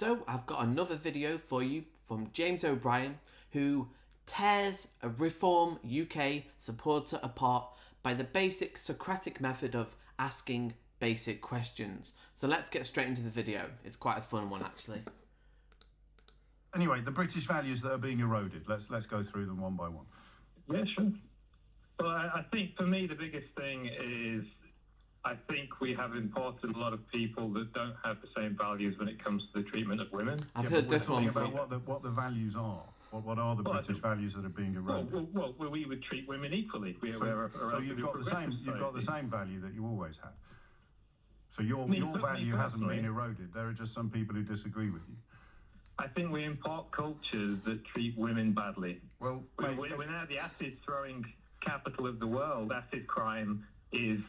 So I've got another video for you from James O'Brien, who tears a Reform UK supporter apart by the basic Socratic method of asking basic questions. So let's get straight into the video. It's quite a fun one, actually. Anyway, the British values that are being eroded. Let's go through them one by one. Yeah, sure. Well, I think for me the biggest thing is I think we have imported a lot of people that don't have the same values when it comes to the treatment of women. I've heard this one before. before. What the values are. What are the British values that are being eroded? Well, we would treat women equally. So you've got the same value that you always had. So your value hasn't been eroded. There are just some people who disagree with you. I think we import cultures that treat women badly. Well, we're now the acid-throwing capital of the world. Acid crime is,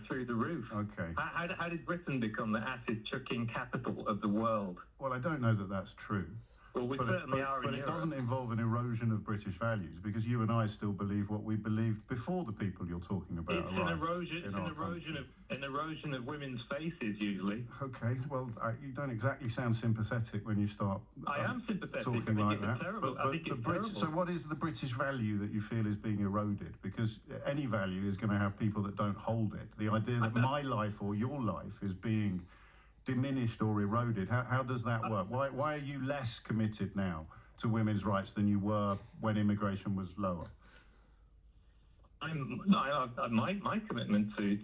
through the roof. Okay. How did Britain become the acid-chucking capital of the world? Well, I don't know that that's true. Well, we certainly are in But it Europe. doesn't involve an erosion of British values, because you and I still believe what we believed before the people you're talking about It's an erosion of women's faces, usually. Okay, well, you don't exactly sound sympathetic when you start I am sympathetic. talking like that. Terrible. I think it's terrible. So what is the British value that you feel is being eroded? Because any value is going to have people that don't hold it. The idea that my life or your life is being diminished or eroded, how does that work? Why are you less committed now to women's rights than you were when immigration was lower? My commitment to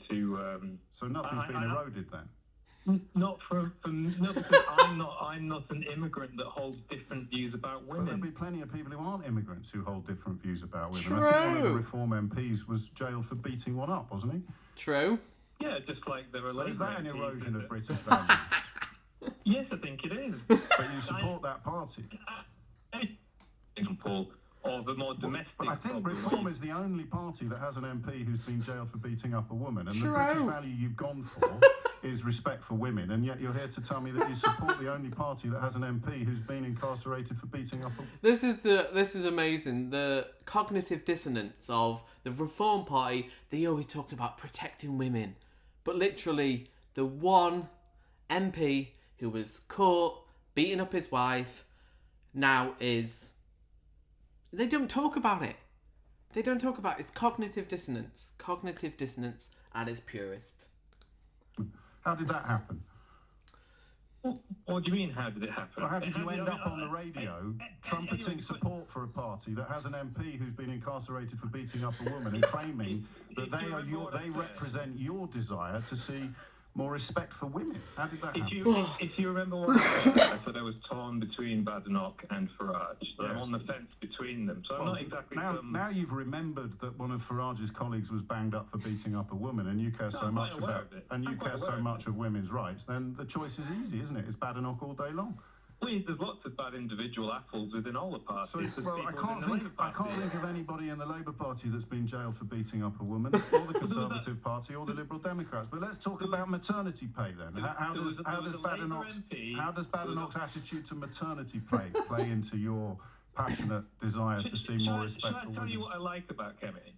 so nothing's been eroded then. Not because I'm not an immigrant that holds different views about women. But there'll be plenty of people who aren't immigrants who hold different views about women. True. I think one of the Reform MPs was jailed for beating one up, wasn't he? True. Yeah, just like there are. So is that an erosion of British values? Yes, I think it is. But you support that party. Example of a more domestic. But I think problem. Reform is the only party that has an MP who's been jailed for beating up a woman, and True. the British value you've gone for is respect for women, and yet you're here to tell me that you support the only party that has an MP who's been incarcerated for beating up a woman. This is amazing. The cognitive dissonance of the Reform Party. They always talk about protecting women, but literally the one MP who was caught beating up his wife now is. They don't talk about it. They don't talk about it. It's cognitive dissonance. Cognitive dissonance at its purest. How did that happen? What do you mean, how did it happen? Well, how did you end up on the radio trumpeting support for a party that has an MP who's been incarcerated for beating up a woman and claiming that they represent your desire to see more respect for women? How did that happen? If you remember what I said, I was torn between Badenoch and Farage. So Yes. I'm on the fence between them. So I'm not exactly. Now you've remembered that one of Farage's colleagues was banged up for beating up a woman, and you care so I'm much quite aware about of it. and you I'm quite care so aware of much of women's rights. Then the choice is easy, isn't it? It's Badenoch all day long. Well, there's lots of bad individual apples within all the parties. So, There's well, I people can't within the think. Labour I can't Party. think of anybody in the Labour Party that's been jailed for beating up a woman, or the Conservative Party, or the Liberal Democrats. But let's talk about maternity pay then. How does Badenoch's attitude to maternity pay play into your passionate desire to see more respect for Shall I tell you women? what I like about Kemi?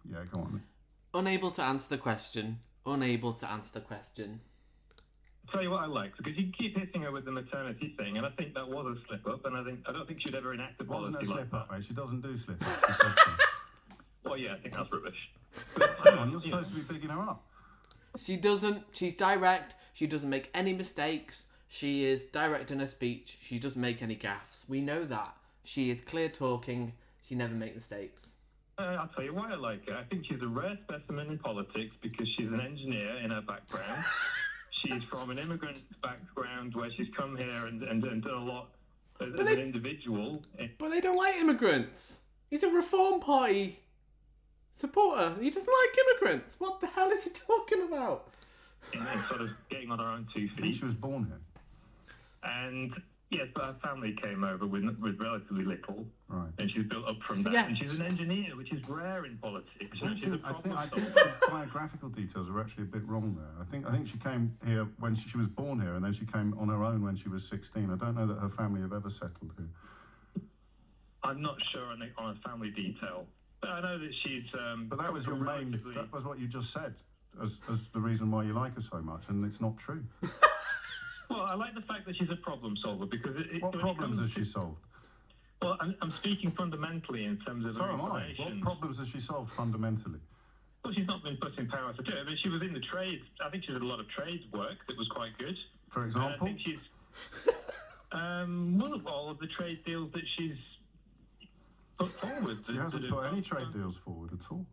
Yeah, go on. Unable to answer the question. Unable to answer the question. Tell you what I like, because you keep hitting her with the maternity thing, and I think that was a slip up, and I don't think she'd ever enact a policy Wasn't a like slip that. up, mate. She doesn't do slip ups. She said so. Well, yeah, I think that's rubbish. Hang on, you're supposed to be bigging her up. She doesn't. She's direct. She doesn't make any mistakes. She is direct in her speech. She doesn't make any gaffes. We know that. She is clear talking. She never makes mistakes. I'll tell you why I like her. I think she's a rare specimen in politics because she's an engineer in her background. She's from an immigrant background where she's come here and done a lot as an individual. But they don't like immigrants. He's a Reform Party supporter. He doesn't like immigrants. What the hell is he talking about? And sort of getting on her own 2 I think feet. she was born here. And yes, but her family came over with relatively little, Right. and she's built up from that. Yeah. And she's an engineer, which is rare in politics. I And she's a think problem the biographical details are actually a bit wrong there. I think she came here when she was born here, and then she came on her own when she was 16. I don't know that her family have ever settled here. I'm not sure on a family detail, but I know that she's. But that was your main. relatively- That was what you just said as the reason why you like her so much, and it's not true. Well, I like the fact that she's a problem solver because What problems has she solved? Well, I'm speaking fundamentally in terms of So her am I. information. What problems has she solved fundamentally? Well, she's not been put in power to do it. I mean, she was in the trade. I think she did a lot of trade work that was quite good. For I example? think she's well, all of the trade deals that she's put forward. She hasn't put any trade deals forward at all.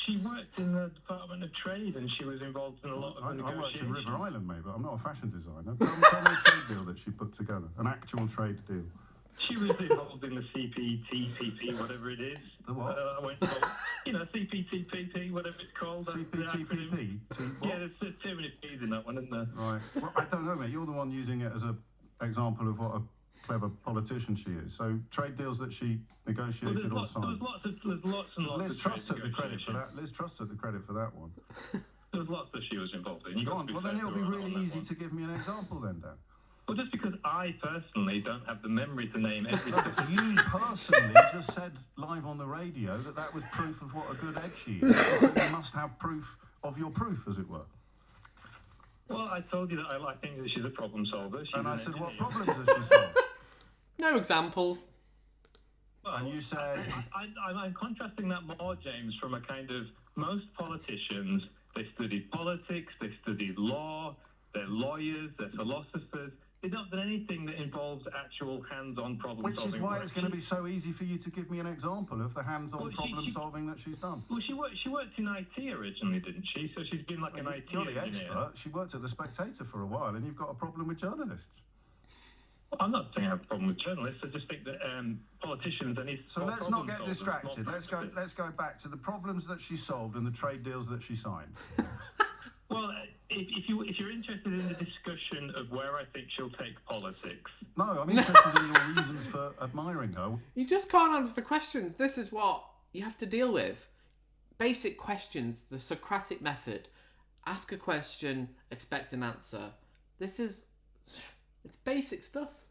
She worked in the Department of Trade and she was involved in a lot of the I worked in negotiations. River Island, mate, but I'm not a fashion designer. Tell me a trade deal that she put together, an actual trade deal. She was involved in the CPTPP, whatever it is. The what? I won't call it. CPTPP, whatever it's called. CPTPP? Yeah, there's too many P's in that one, isn't there? Right. Well, I don't know, mate. You're the one using it as an example of what a clever politician she is. So trade deals that she negotiated or signed. There's lots and lots Liz of Truss trade took the credit for negotiations. that. Liz Truss took the credit for that one. There's lots that she was involved in. Go on. Well, then it'll be really easy to give me an example then, Dan. Well, just because I personally don't have the memory to name everything. You personally just said live on the radio that was proof of what a good egg she is. So you must have proof of your proof, as it were. Well, I told you that I think that she's a problem solver. And I said, what problems has she solved? No examples. Well, And you said... I'm contrasting that more, James, from a kind of... Most politicians, they studied politics, they studied law, they're lawyers, they're philosophers. They don't do anything that involves actual hands-on problem solving. Which is why it's going to be so easy for you to give me an example of the hands-on problem solving that she's done. Well, she worked in IT originally, didn't she? So she's been like an IT You're the engineer. expert. She worked at The Spectator for a while, and you've got a problem with journalists. Well, I'm not saying I have a problem with journalists. I just think that politicians and So let's not get distracted. Let's go back to the problems that she solved and the trade deals that she signed. Well, if you're interested in the discussion of where I think she'll take politics. No, I'm interested in your reasons for admiring her. You just can't answer the questions. This is what you have to deal with. Basic questions, the Socratic method. Ask a question, expect an answer. It's basic stuff.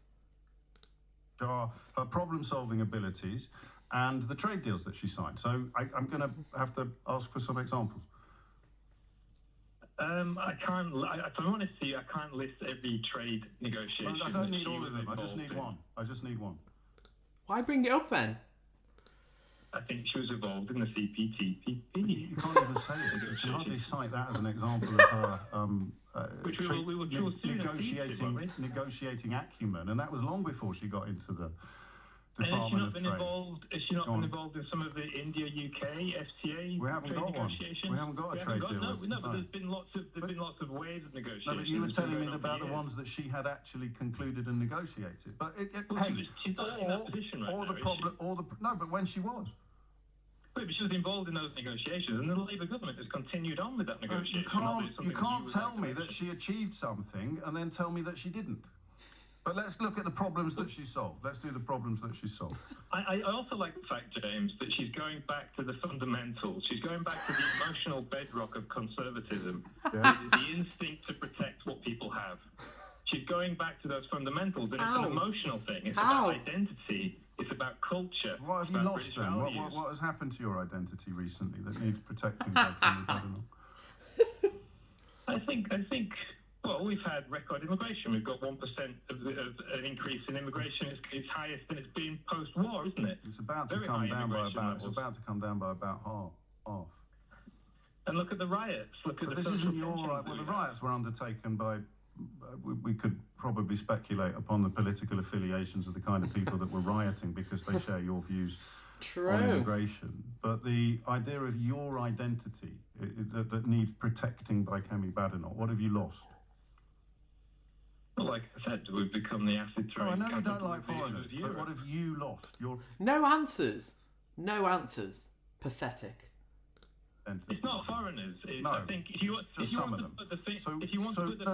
Are her problem-solving abilities and the trade deals that she signed. So I'm going to have to ask for some examples. I can't. If I'm honest with you, I can't list every trade negotiation. I don't need all of them. I just need one. Why bring it up then? I think she was involved in the CPTPP. You can't even say it. You can hardly cite that as an example of her negotiating acumen, and that was long before she got into the Department of Trade. Has she not been involved in some of the India-UK FTA We haven't got one. We haven't got a trade deal. No, but there's been lots of ways of negotiation. No, but you were telling me about the ones that she had actually concluded and negotiated. But she's not in that position right now. but when she was. Wait, but she was involved in those negotiations, and the Labour government has continued on with that negotiation. You can't tell me that she achieved something and then tell me that she didn't. But let's look at the problems that she solved. Let's do the problems that she solved. I also like the fact, James, that she's going back to the fundamentals. She's going back to the emotional bedrock of conservatism, the instinct to protect what people have. She's going back to those fundamentals, and it's an emotional thing. It's about identity. It's about culture. What have you lost then? What has happened to your identity recently that needs protecting? I think. Well, we've had record immigration. We've got 1% of an increase in immigration. It's highest than it's been post-war, isn't it? It's about to come down by about half. And look at the riots. This isn't your right. Well, the riots were undertaken by. We could probably speculate upon the political affiliations of the kind of people that were rioting because they share your views on immigration. But the idea of your identity that needs protecting by Kemi Badenoch, what have you lost? Well, like I said, we've become the acid throwing. I know you don't like foreigners, but what have you lost? No answers. Pathetic. It's not foreigners. I think if you want to put the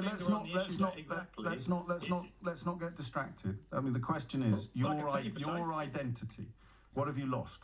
let's not get distracted. I mean, the question is your identity. What have you lost?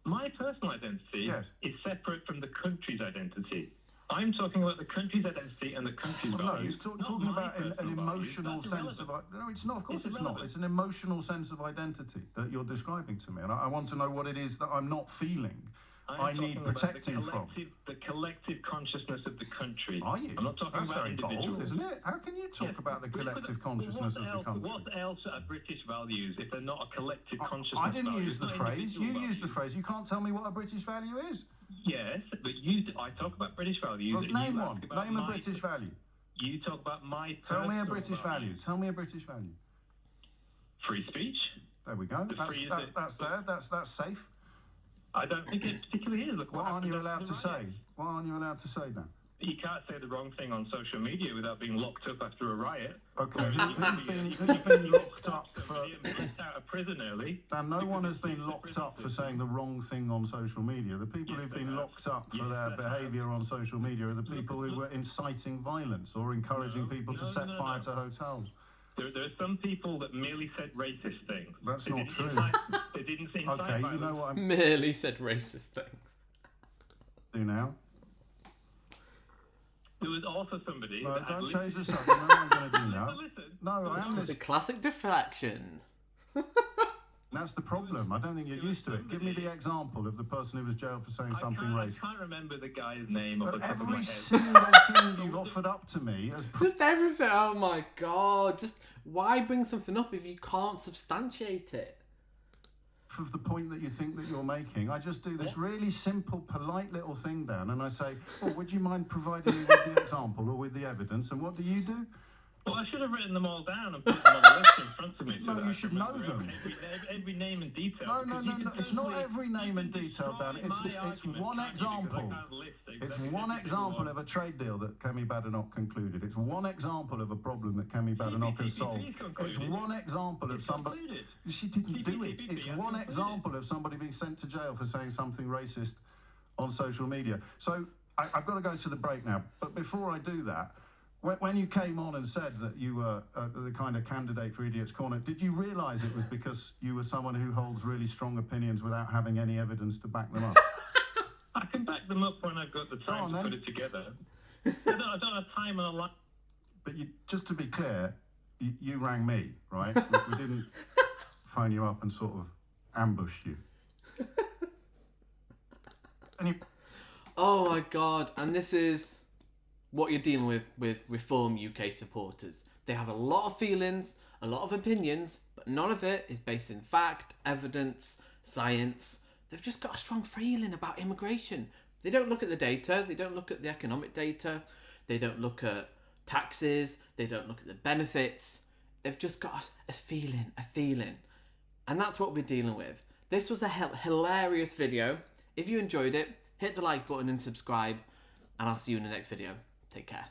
My personal identity is separate from the country's identity. I'm talking about the country's identity and the country's values. No, you're talking about an emotional sense of... No, it's not. Of course it's not. It's an emotional sense of identity that you're describing to me. And I want to know what it is that I'm not feeling. I need talking protecting about from. the collective consciousness of the country. Are you? I'm not talking That's about very individuals. bold, isn't it? How can you talk about the collective consciousness of the country? What else are British values if they're not a collective consciousness? I didn't value? use the It's not phrase. You individual used the values. phrase. You can't tell me what a British value is. Yes, but I talk about British values. Well, and name you one. ask about Name a my- British value. You talk about my Tell me a personal British value. values. Tell me a British value. Free speech. There we go. That's there. That's safe. I don't think it particularly is. Look, What aren't you happened allowed after to the say? riot. What aren't you allowed to say then? You can't say the wrong thing on social media without being locked up after a riot. Okay, who's been locked up for? Somebody and burst out of prison early. Dan, no because one has it's been the locked prison up for system. saying the wrong thing on social media. The people Yes, who've they been have. locked up for Yes, their they have. behaviour on social media are the people who were inciting violence or encouraging people to set fire to hotels. There are some people that merely said racist things. That's They not didn't true. They didn't say incite Okay, you violence. know what I'm Merely said racist things. do now? There was also somebody. No, that had don't listened- change the subject. You know what I'm going to do now? Listen. No, I am The listening. classic deflection. That's the problem. I don't think you're used to it. Give me the example of the person who was jailed for saying something I racist. can't remember the guy's name off the But top of my every head. single thing you've offered up to me as Just everything. Oh my god. Just why bring something up if you can't substantiate it? of the point that you think that you're making. I just do this really simple, polite little thing, Dan, and I say, oh, would you mind providing me with the example or with the evidence? And what do you do? Well, I should have written them all down and put them on the list in front of me. So No, that you I should can know remember them. Every name and detail. No, because no, you no. can It's not totally- every name and detail, Dan. destroy It's my one argument, can't you? Because example. I can't list It's exactly one every example single of a trade deal that Kemi Badenoch concluded. It's one example of a problem that Kemi Badenoch has solved. It's one example of somebody. concluded. She didn't do it. It's CPTPP, one concluded. example of somebody being sent to jail for saying something racist on social media. So I've got to go to the break now. But before I do that, when you came on and said that you were the kind of candidate for Idiot's Corner, did you realise it was because you were someone who holds really strong opinions without having any evidence to back them up? I can back them up when I've got the time on, to then. put it together. I don't have time and a lot. But just to be clear, you rang me, right? We didn't phone you up and sort of ambush you. Oh my god, and this is what you're dealing with Reform UK supporters. They have a lot of feelings, a lot of opinions, but none of it is based in fact, evidence, science. They've just got a strong feeling about immigration. They don't look at the data, they don't look at the economic data, they don't look at taxes, they don't look at the benefits. They've just got a feeling. And that's what we're dealing with. This was a hilarious video. If you enjoyed it, hit the like button and subscribe, and I'll see you in the next video. Take care.